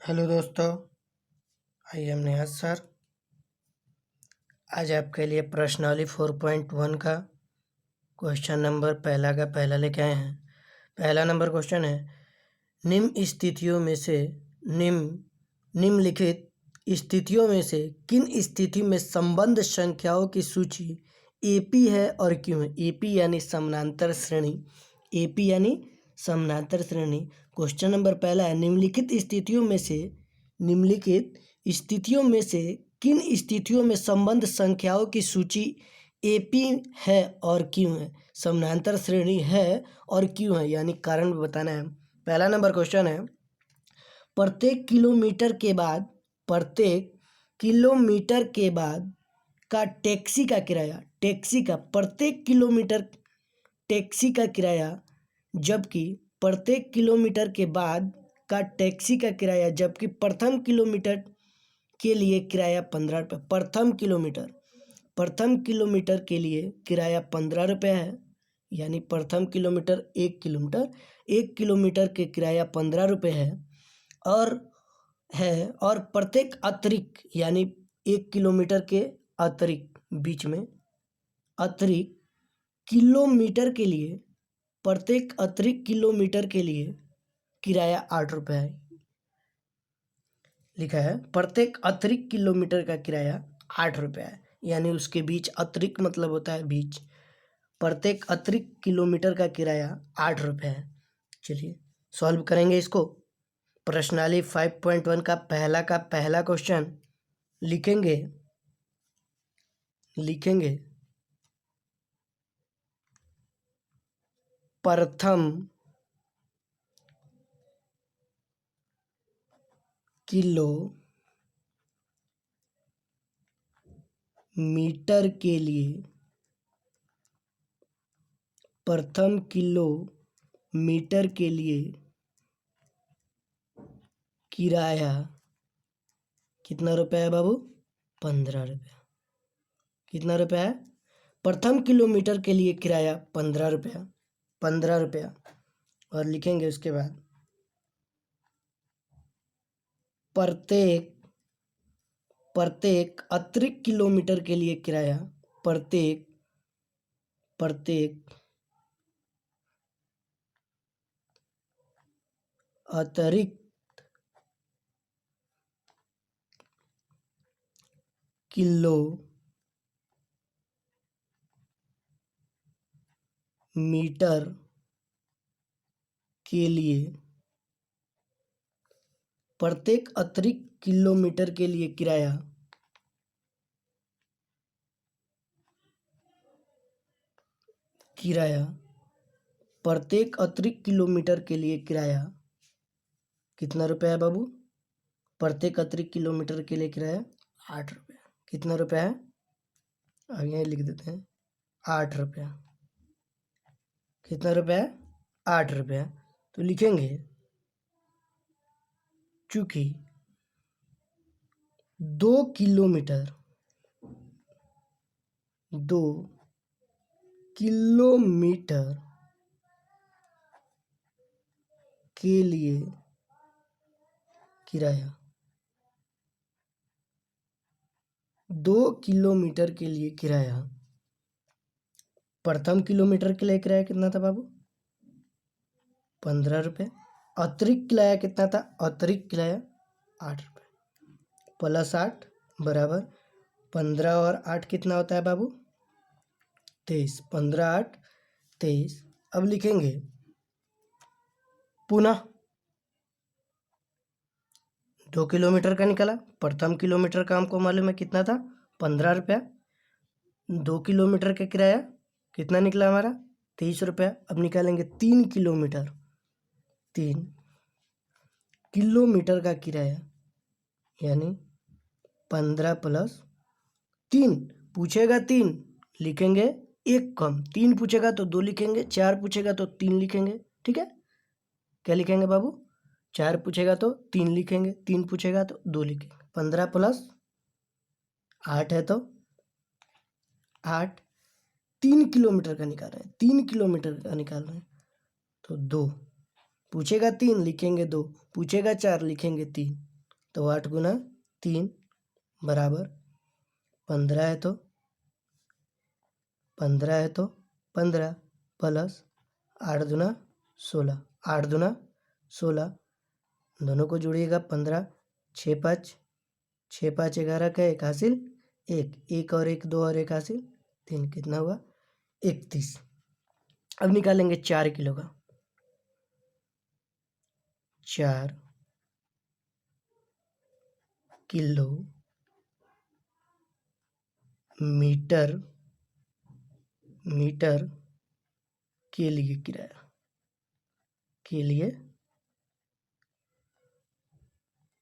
Hello दोस्तों, I am Neha sir. आज आपके लिए प्रश्नावली 4.1 का क्वेश्चन नंबर पहला का पहला लेके आए हैं। पहला नंबर क्वेश्चन है, निम्न स्थितियों में से निम्नलिखित स्थितियों में से किन स्थिति में संबंध संख्याओं की सूची एपी है और क्यों है। एपी यानी समानांतर श्रेणी, एपी यानी समानांतर श्रेणी। क्वेश्चन नंबर पहला है, निम्नलिखित स्थितियों में से किन स्थितियों में संबंध संख्याओं की सूची एपी है और क्यों है। समानांतर श्रेणी है और क्यों है, यानी कारण बताना है। पहला नंबर क्वेश्चन है, प्रत्येक किलोमीटर के बाद का टैक्सी का किराया, प्रत्येक किलोमीटर टैक्सी का किराया, जबकि प्रत्येक किलोमीटर के बाद का टैक्सी का किराया, जबकि प्रथम किलोमीटर के लिए किराया 15 रुपये। प्रथम किलोमीटर के लिए किराया 15 रुपये है, यानी प्रथम किलोमीटर 1 किलोमीटर के किराया 15 रुपये है। और प्रत्येक अतिरिक्त, यानी 1 किलोमीटर के अतिरिक्त, बीच में अतिरिक्त किलोमीटर के लिए, प्रत्येक अतिरिक्त किलोमीटर के लिए किराया 8 रुपये है। लिखा है प्रत्येक अतिरिक्त किलोमीटर का किराया 8 रुपये है, यानी उसके बीच, अतिरिक्त मतलब होता है बीच। प्रत्येक अतिरिक्त किलोमीटर का किराया 8 रुपये है। चलिए सॉल्व करेंगे इसको। प्रश्नावली 5.1 का पहला क्वेश्चन लिखेंगे प्रथम किलोमीटर के लिए किराया कितना रुपया है बाबू? 15 रुपया। कितना रुपया है? प्रथम किलोमीटर के लिए किराया 15 रुपया। और लिखेंगे उसके बाद प्रत्येक अतिरिक्त किलोमीटर के लिए किराया, प्रत्येक अतिरिक्त किलोमीटर के लिए, प्रत्येक अतिरिक्त किलोमीटर के लिए किराया प्रत्येक अतिरिक्त किलोमीटर के लिए किराया कितना रुपया है बाबू? प्रत्येक अतिरिक्त किलोमीटर के लिए किराया 8 रुपया। कितना रुपया है? अब यहीं लिख देते हैं 8 रुपया। कितना रुपया है? 8 रुपया। तो लिखेंगे चूंकि 2 किलोमीटर के लिए किराया, 2 किलोमीटर के लिए किराया, प्रथम किलोमीटर के लिए किराया कितना था बाबू? 15 रुपये। अतिरिक्त किराया कितना था? अतिरिक्त किराया 8 रुपये। प्लस 8 बराबर 15 और 8 कितना होता है बाबू? 23। 15 8 23। अब लिखेंगे पुनः 2 किलोमीटर का निकला। प्रथम किलोमीटर का हमको मालूम है कितना था? 15 रुपया। 2 किलोमीटर का किराया कितना निकला हमारा? 23 रुपया। अब निकालेंगे 3 किलोमीटर का किराया, यानी 15 प्लस 3। पूछेगा 3 लिखेंगे 1 कम, 3 पूछेगा तो 2 लिखेंगे, 4 पूछेगा तो 3 लिखेंगे। ठीक है, क्या लिखेंगे बाबू? 4 पूछेगा तो 3 लिखेंगे, 3 पूछेगा तो 2 लिखेंगे। 15 प्लस 8 है तो 8। 3 किलोमीटर का निकाल रहे हैं, 3 किलोमीटर का निकाल रहे हैं तो 2। पूछेगा 3 लिखेंगे 2, पूछेगा 4 लिखेंगे 3। तो 8 गुना 3 बराबर 15 है, तो 15 प्लस 8 दूना 16, 8 दूना 16, दोनों को जोड़िएगा 15, 6 5, 6 5 11 का 1 हासिल 1 और 1 2 और 1 हासिल 3, कितना हुआ 31। अब निकालेंगे 4 किलो का। 4 किलो मीटर के लिए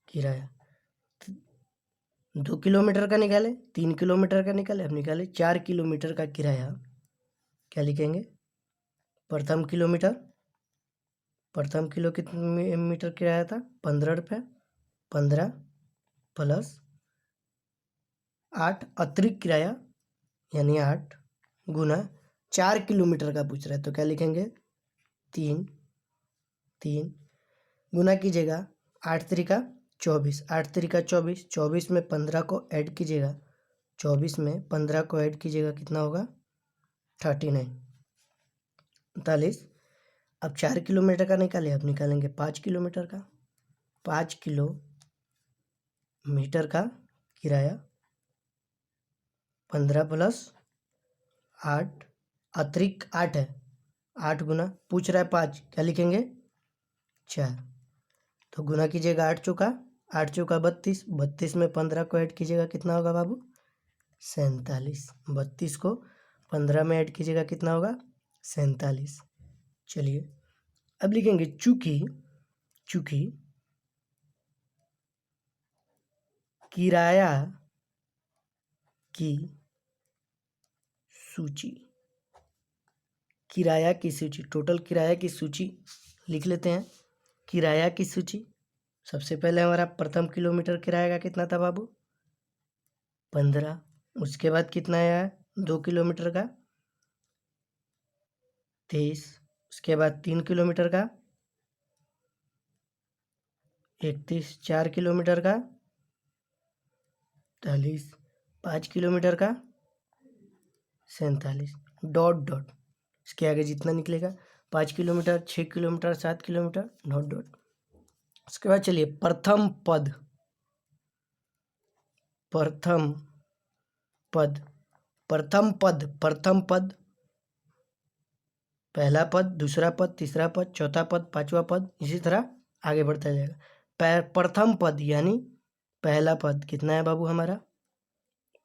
किराया 2 किलोमीटर का निकाले, 3 किलोमीटर का निकाले, अब निकाले 4 किलोमीटर का किराया। क्या लिखेंगे? प्रथम किलो कितने मीटर किराया था? 15 रुपया। 15 प्लस 8 अतिरिक्त किराया, यानी 8 गुना 4 किलोमीटर का पूछ रहा है, तो क्या लिखेंगे? 3 गुना कीजिएगा 8 3 24, 8 3 24, 24 में 15 को ऐड कीजिएगा, 24 में 15 को ऐड कीजिएगा, कितना होगा? 39, 39। अब 4 किलोमीटर का निकालिए, अब निकालेंगे 5 किलोमीटर का। 5 किलोमीटर का किराया 15 प्लस 8 अतिरिक्त 8 है, 8 गुना पूछ रहा है 5, क्या लिखेंगे? 4, तो गुना कीजिएगा 8 चौका 32, 32 में 15 को ऐड कीजिएगा, कितना होगा बाबू? 47। 32 को 15 में ऐड कीजिएगा, कितना होगा? 47। चलिए अब लिखेंगे चूंकि किराया की सूची, टोटल किराया की सूची लिख लेते हैं। किराया की सूची, सबसे पहले हमारा प्रथम किलोमीटर किराया का कितना था बाबू? 15। उसके बाद कितना आया? 2 किलोमीटर का 23। उसके बाद 3 किलोमीटर का 31, 4 किलोमीटर का 40, 5 किलोमीटर का 47, डॉट डॉट, इसके आगे जितना निकलेगा 5 kilometre, 6 kilometre, 7 kilometre, dot dot. उसके बाद चलिए प्रथम पद, पहला पद, दूसरा पद, तीसरा पद, चौथा पद, पांचवा पद, इसी तरह आगे बढ़ता जाएगा। प्रथम पद यानी पहला पद कितना है बाबू हमारा?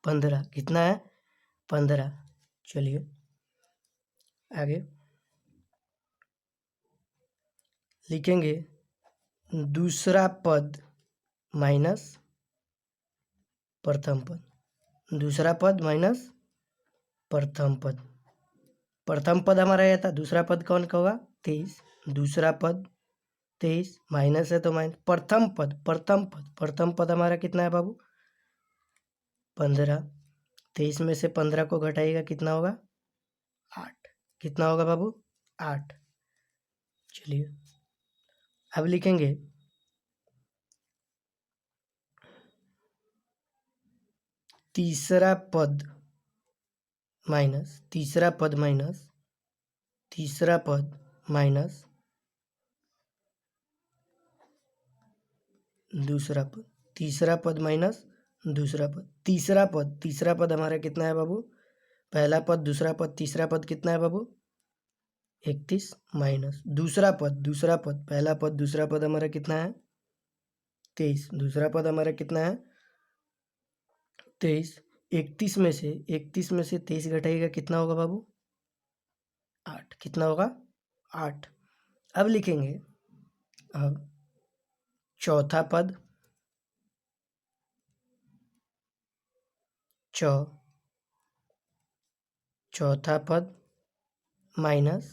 15। कितना है? 15। चलिए आगे लिखेंगे दूसरा पद माइनस प्रथम पद, दूसरा पद माइनस प्रथम पद। प्रथम पद हमारा यह था, दूसरा पद कौन का होगा? 23। दूसरा पद 23 माइनस है तो माइनस, प्रथम पद हमारा कितना है बाबू? 15। 23 में से 15 को घटाइएगा, कितना होगा? 8। कितना होगा बाबू? 8। चलिए अब लिखेंगे तीसरा पद माइनस दूसरा पद माइनस तीसरा पद माइनस दूसरा पद। तीसरा पद हमारा कितना है बाबू? पहला पद, दूसरा पद, तीसरा पद कितना है बाबू? 31 माइनस दूसरा पद, पहला पद, दूसरा पद हमारा कितना है? 23। दूसरा पद हमारा कितना है? 23। 31 में से 23 घटाइएगा, कितना होगा बाबू? 8। कितना होगा? 8। अब लिखेंगे अब चौथा पद माइनस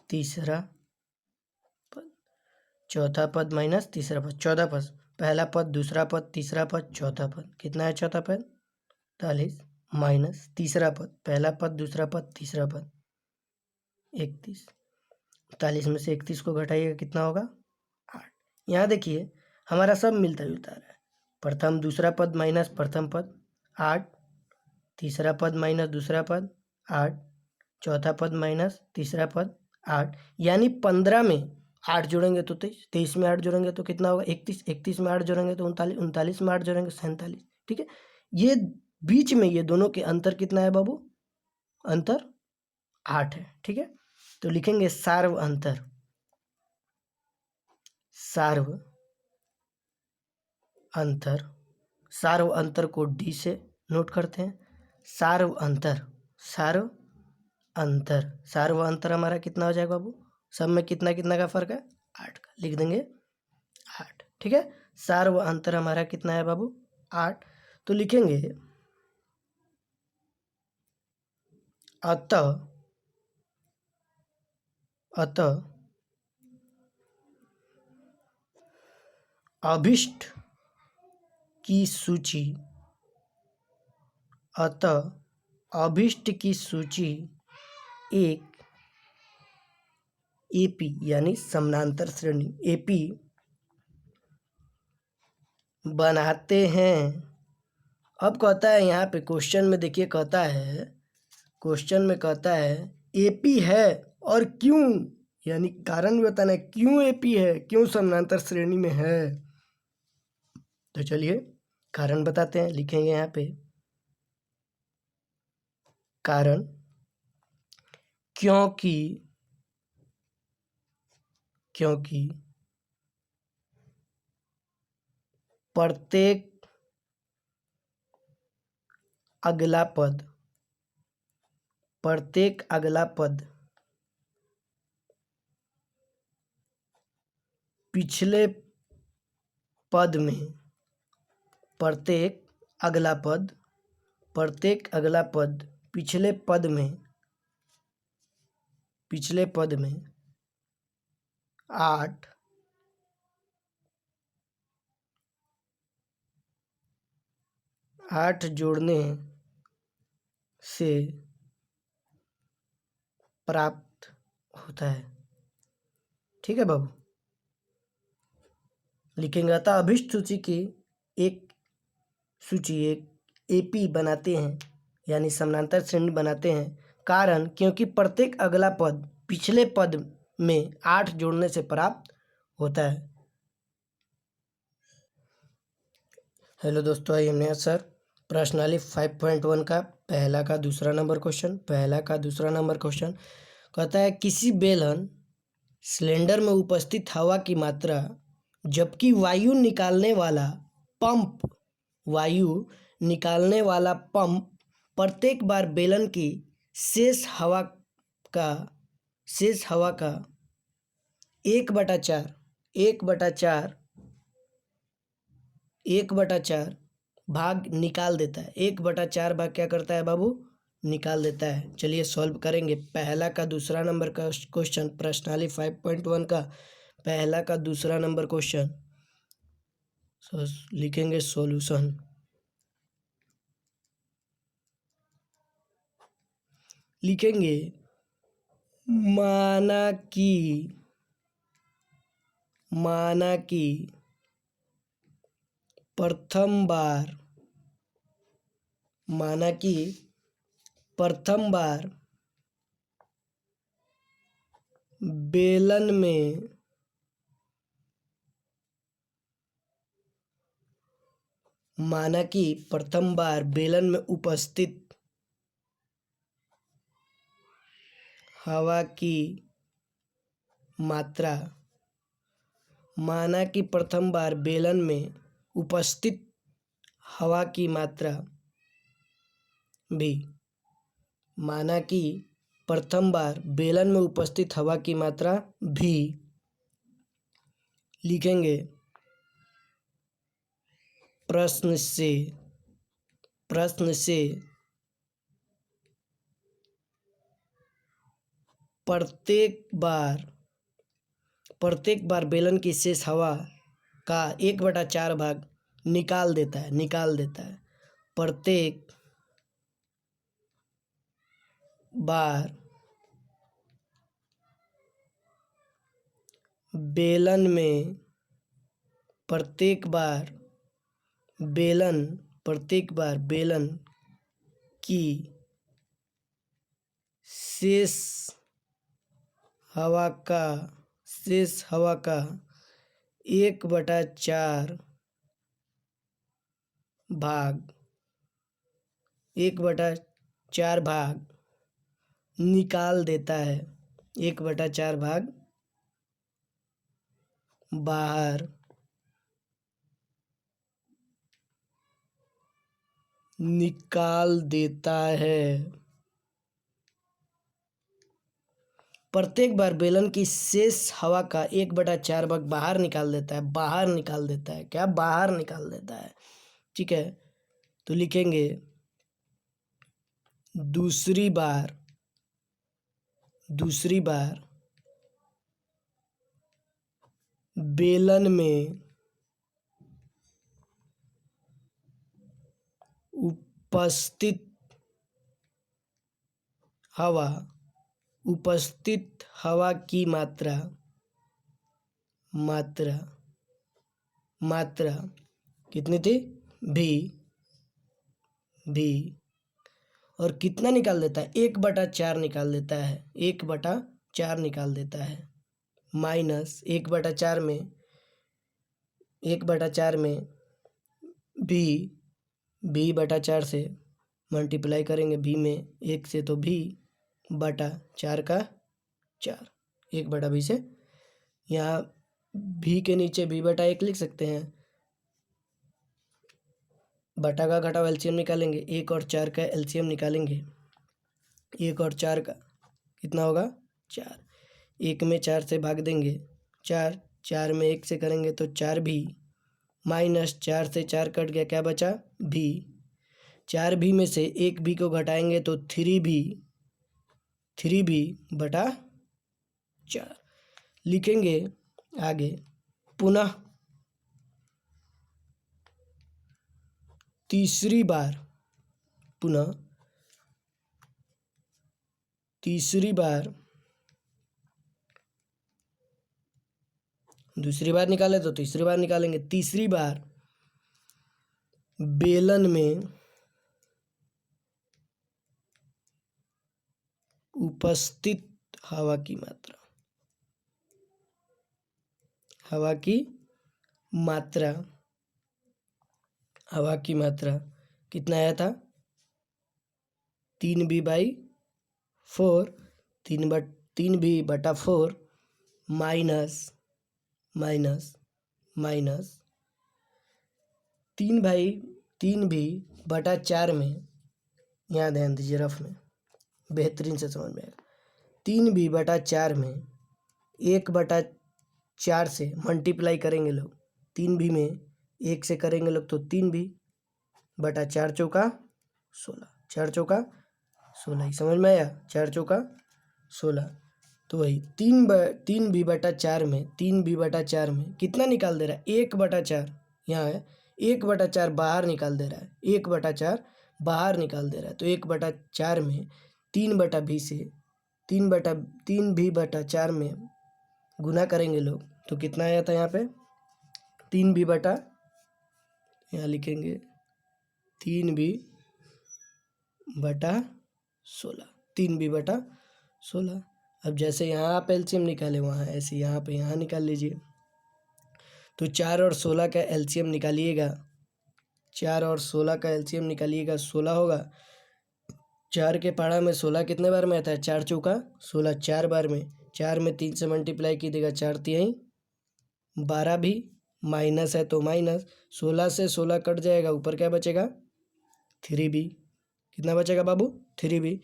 तीसरा पद, चौथा पद माइनस तीसरा पद, चौथा पद, पहला पद, दूसरा पद, तीसरा पद, चौथा पद, कितना है चौथा पद? 40 माइनस तीसरा पद, पहला पद, दूसरा पद, तीसरा पद 31। 40 में से 31 को घटाइएगा, कितना होगा? 8। यहाँ देखिए हमारा सब मिलता जुलता रहा है। प्रथम दूसरा पद माइनस प्रथम पद 8, तीसरा पद माइनस दूसरा पद 8, चौथा पद माइनस तीसरा पद 8, यानी 15 में 8 जोड़ेंगे तो 23, 23 में 8 जोड़ेंगे तो कितना होगा 31, 31 में 8 जोड़ेंगे तो 39, 39 में 8 जोड़ेंगे 47। ठीक है, ये बीच में ये दोनों के अंतर कितना है बाबू? अंतर 8 है। ठीक है, तो लिखेंगे सार्व अंतर, सार्व अंतर, सार्व अंतर को डी से नोट करते हैं। सार्व अंतर, सार्व अंतर, सार्व अंतर हमारा कितना हो जाएगा बाबू? सब में कितना कितना का फर्क है? 8 का, लिख देंगे 8। ठीक है, सार्व अंतर हमारा कितना है बाबू? 8। तो लिखेंगे अतः, अतः अभिष्ट की सूची, अतः अभिष्ट की सूची एक एपी यानी समानांतर श्रेणी एपी बनाते हैं। अब कहता है यहाँ पे क्वेश्चन में, देखिए कहता है, क्वेश्चन में कहता है एपी है और क्यों, यानी कारण भी बताना है क्यों एपी है, क्यों समानांतर श्रेणी में है। तो चलिए कारण बताते हैं, लिखेंगे यहाँ पे कारण, क्योंकि, क्योंकि प्रत्येक अगला पद, प्रत्येक अगला पद पिछले पद में, प्रत्येक अगला पद, प्रत्येक अगला पद पिछले पद में, पिछले पद में 8 8 जोड़ने से प्राप्त होता है। ठीक है बाबू, लिखेंगे अतः अभिष्ट सूची की एक सूची एक एपी बनाते हैं, यानी समानांतर श्रेणी बनाते हैं। कारण, क्योंकि प्रत्येक अगला पद पिछले पद में 8 जोड़ने से प्राप्त होता है। हेलो दोस्तों, आई एम नियत सर। प्रश्नावली 5.1 का पहला का दूसरा नंबर क्वेश्चन, पहला का दूसरा नंबर क्वेश्चन कहता है किसी बेलन सिलेंडर में उपस्थित हवा की मात्रा जबकि वायु निकालने वाला पंप, वायु निकालने वाला पंप प्रत्येक बार बेलन की शेष हवा का, शेष हवा का 1/4, 1/4, 1/4 भाग निकाल देता है। 1/4 भाग क्या करता है बाबू? निकाल देता है। चलिए सॉल्व करेंगे। पहला का दूसरा नंबर का क्वेश्चन, प्रश्नावली 5.1 का पहला का दूसरा नंबर क्वेश्चन। लिखेंगे सॉल्यूशन। लिखेंगे माना कि प्रथम बार, माना कि प्रथम बार बेलन में माना कि प्रथम बार बेलन में उपस्थित हवा की मात्रा, माना कि प्रथम बार बेलन में उपस्थित हवा की मात्रा भी, माना कि प्रथम बार बेलन में उपस्थित हवा की मात्रा भी, लिखेंगे प्रश्न से प्रत्येक बार बेलन की शेष हवा का 1/4 भाग निकाल देता है। प्रत्येक बार बेलन में प्रत्येक बार बेलन की शेष हवा का 1/4 भाग निकाल देता है। 1/4 भाग बाहर निकाल देता है। प्रत्येक बार बेलन की शेष हवा का 1/4 भाग बाहर निकाल देता है। क्या? बाहर निकाल देता है। ठीक है, तो लिखेंगे दूसरी बार बेलन में उपस्थित हवा की मात्रा कितनी थी? भी और कितना निकाल देता है? 1/4 निकाल देता है। 1/4 निकाल देता है माइनस 1/4 में भी/4 से मल्टीप्लाई करेंगे। भी में 1 से तो भी/4 का 4, 1/भी से यहाँ भी के नीचे भी/1 लिख सकते हैं। बटा का घटाव एलसीएम निकालेंगे। 1 और 4 का एलसीएम निकालेंगे। 1 और 4 का कितना होगा? 4। 1 में 4 से भाग देंगे 4 में 1 से करेंगे तो 4 भी माइनस 4 से 4 कट गया, क्या बचा? भी। 4 भी में से 1 भी को घटाएंगे तो 3 भी बटा 4 लिखेंगे। आगे पुनः तीसरी बार दूसरी बार निकाले तो तीसरी बार निकालेंगे। तीसरी बार बेलन में उपस्थित हवा की मात्रा कितना आया था? 3b/4 3b/4 माइनस 3b/4 में, यहाँ ध्यान दीजिए, रफ में बेहतरीन से समझ में आएगा। 3b/4 में 1/4 से मल्टीप्लाई करेंगे लोग। 3b में 1 से करेंगे लोग तो 3b/4 चौका 16, 4 चौका 16 ही समझ में आया। 4 चौका 16, तो वही 3b/4 में कितना निकाल दे रहा है? 1/4 यहाँ है, 1/4 बाहर निकाल दे रहा है। 1/4 बाहर निकाल दे रहा है तो 1/4 में 3/b से 3b/4 में गुना करेंगे लोग तो कितना आया था यहाँ पे? 3b/ यहाँ लिखेंगे 3b/16 3b/16। अब जैसे यहाँ आप एलसीएम निकाले वहाँ ऐसे यहाँ पे यहाँ निकाल लीजिए। तो 4 और 16 का एलसीएम निकालिएगा। 4 और 16 का एलसीएम निकालिएगा, 16 होगा। 4 के पहाड़ा में 16 कितने बार में आता है? 4 चौका 16, 4 बार में। 4 में 3 से मल्टीप्लाई कीजिएगा, 4 तिहाई 12 भी माइनस है तो माइनस 16 से 16 कट जाएगा, ऊपर क्या बचेगा? 3b। कितना बचेगा बाबू? 3b।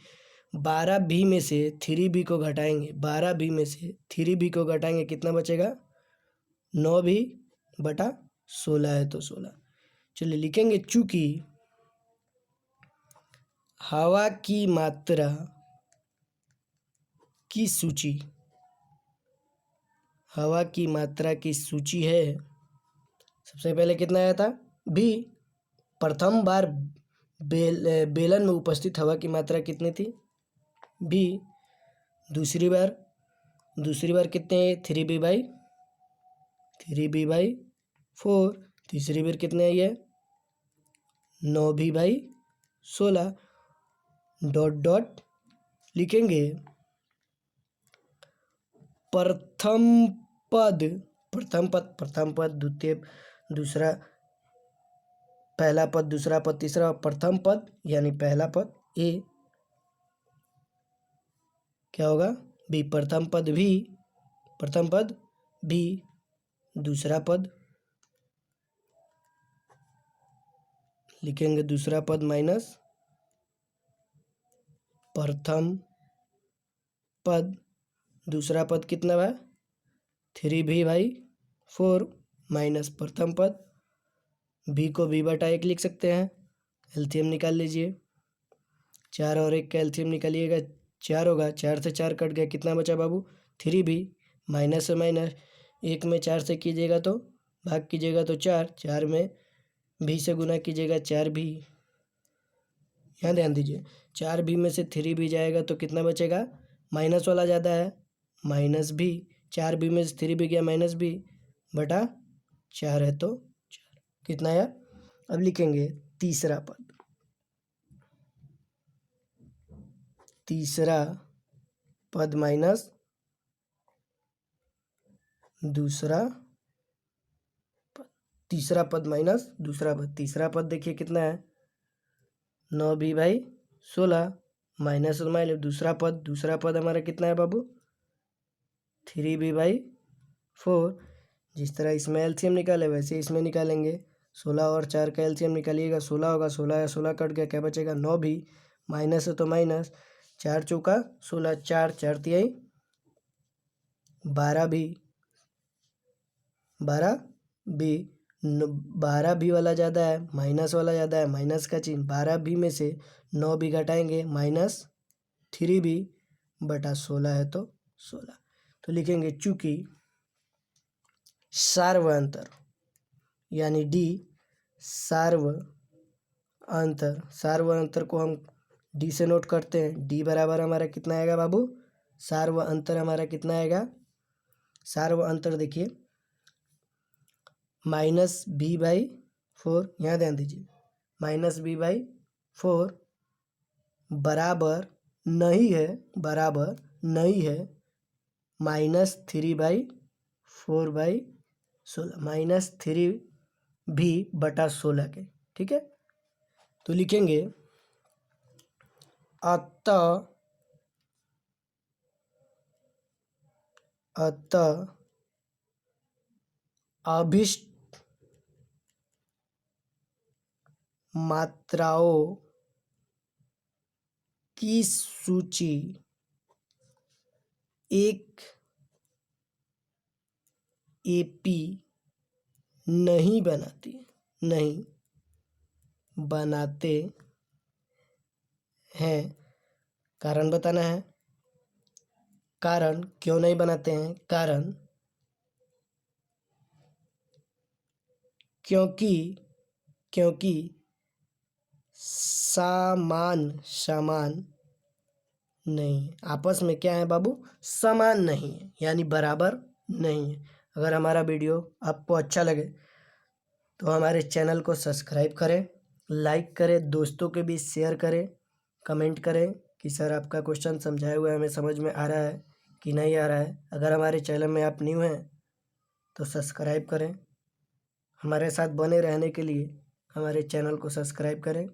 12b में से 3b को घटाएंगे, 12b में से 3b को घटाएंगे, कितना बचेगा? 9b/16 है तो 16। चलिए लिखेंगे, चूंकि हवा की मात्रा की सूची है। सबसे पहले कितना आया था? भी। प्रथम बार बेलन में उपस्थित हवा की मात्रा कितनी थी? भी। दूसरी बार कितने? 3b/4 4। तीसरी बार कितने आई है 9 भी भाई 16 डॉट डॉट लिखेंगे प्रथम पद द्वितीय दूसरा पहला पद दूसरा पद तीसरा प्रथम पद यानी पहला पद ए क्या होगा बी प्रथम पद भी दूसरा पद लिखेंगे दूसरा पद माइनस प्रथम पद दूसरा पद कितना है 3 भी भाई 4 माइनस प्रथम पद बी को बी बटा 1 लिख सकते हैं। एलसीएम निकाल लीजिए 4 और 1 का एलसीएम निकालिएगा 4 होगा 4 से 4 कट गया कितना बचा बाबू 3 भी माइनस से माइनस 1 में 4 से कीजिएगा तो भाग कीजिएगा तो 4 में भी से गुना कीजिएगा 4 भी यहाँ ध्यान दीजिए 4 भी में से 3 भी जाएगा तो कितना बचेगा माइनस वाला ज़्यादा है माइनस भी 4 भी में से 3 भी गया माइनस भी बटा 4 है तो 4 कितना है। अब लिखेंगे तीसरा पद माइनस दूसरा पद तीसरा पद माइनस दूसरा पद तीसरा पद देखिए कितना है 9 भी भाई 16 माइनस माइनस दूसरा पद हमारा कितना है बाबू 3 भी भाई 4 जिस तरह इसमें एलसीएम निकाले वैसे इसमें निकालेंगे 16 और 4 का एलसीएम निकालिएगा 16 होगा 16 या 16 कट गया क्या बचेगा 9 भी माइनस है तो माइनस 4 चौका 16 4 तिहाई 12 भी 12 भी वाला ज़्यादा है माइनस वाला ज़्यादा है माइनस का चिन्ह 12 भी में से 9 भी घटाएंगे माइनस 3 भी बटा 16 है तो 16 तो लिखेंगे चूंकि सार्व अंतर यानी डी सार्व अंतर को हम डी से नोट करते हैं डी बराबर हमारा कितना आएगा बाबू सार्व अंतर हमारा कितना आएगा सार्व अंतर देखिए माइनस बी बाई 4 यहाँ ध्यान दीजिए माइनस बी बाई 4 बराबर नहीं है माइनस 3 बाई 4 बाई 16 माइनस 3 भी बटा 16 के ठीक है। तो लिखेंगे अतः अभिष्ट मात्राओं की सूची एक एपी नहीं बनाते हैं कारण बताना है कारण क्यों नहीं बनाते हैं कारण क्योंकि समान नहीं आपस में क्या है बाबू समान नहीं है यानी बराबर नहीं है। अगर हमारा वीडियो आपको अच्छा लगे तो हमारे चैनल को सब्सक्राइब करें लाइक करें दोस्तों के बीच शेयर करें कमेंट करें कि सर आपका क्वेश्चन समझाए हुए हमें समझ में आ रहा है कि नहीं आ रहा है। अगर हमारे चैनल में आप न्यू हैं तो सब्सक्राइब करें हमारे साथ बने रहने के लिए हमारे चैनल को सब्सक्राइब करें।